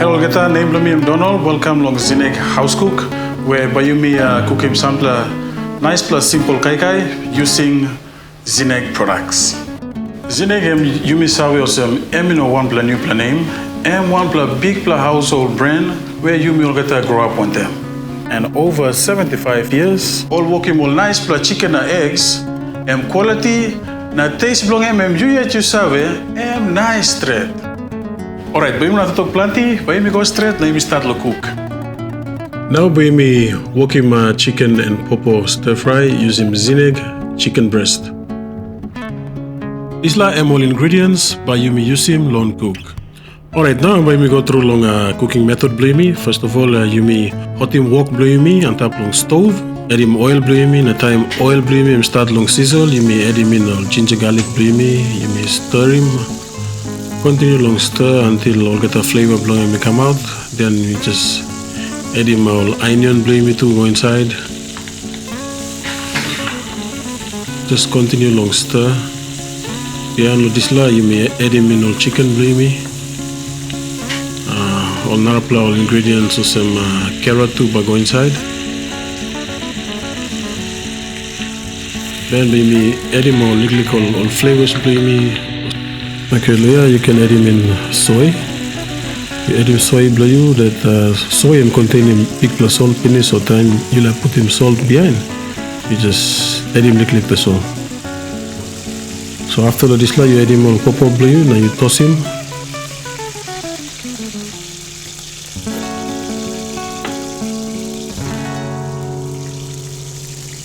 Hello, geta name me Donald. Welcome long Zenag House Cook, where by you me cook him sample nice plus simple kai kai using Zenag products. Zenag you me saw some emino one plan new plan name and one plan big plan household brand where you me geta grow up on them. And over 75 years, all working all nice plus chicken and eggs and quality na taste blong you yet you save nice thread. Alright, by me na talk plenty, by me go straight, na me start to cook. Now by me working my chicken and pawpaw stir fry using Zenag chicken breast. These are all ingredients by you me using long cook. Alright, now by me go through long cooking method by me. First of all, you me hot him wok by me on top long stove. Add him oil by me. Na time oil by me start long sizzle. You me add him in ginger garlic by me. You me stir him. Continue long stir until all get a flavor blowing me come out. Then we just add him all onion blowing me to go inside. Just continue long stir. Then this la you may add him in all chicken blowing me. All narapla all ingredients so some carrot too but go inside. Then we add him all little all flavors blowing me. Okay, yeah, you can add him in soy. You add him soy blue that soy and containing big plus salt finish, so time you'll have put him salt behind. You just add him like the salt. So after the disla you add him on pawpaw blue, now you toss him.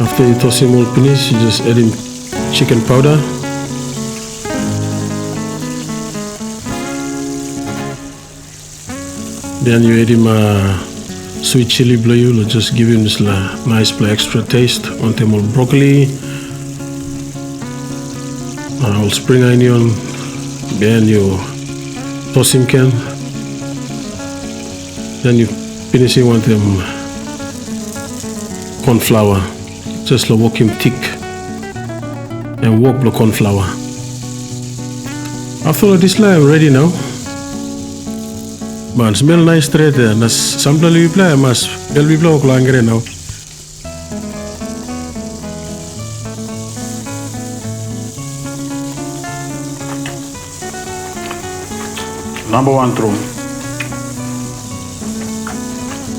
After you toss him all finish, you just add him chicken powder. Then you add him sweet chili blue, just give him this nice extra taste. On them all broccoli, all spring onion. Then you toss him can. Then you finish him with them corn flour. Just work him thick and work the corn flour. After this, I'm ready now. Man, smell nice straight there. Nas sample li play mas bel bi blow ko angre now. Number one throw.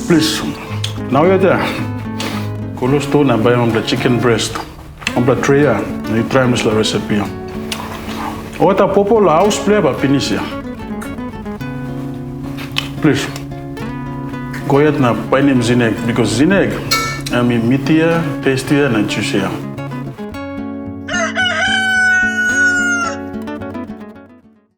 Please, now you're there. Kolo stone and buy on the chicken breast. On the tray, you try this recipe. What a pawpaw house play but finish here. Please, go ahead and buy him Zenag because Zenag, I mean, meatier, tastier, and juicier.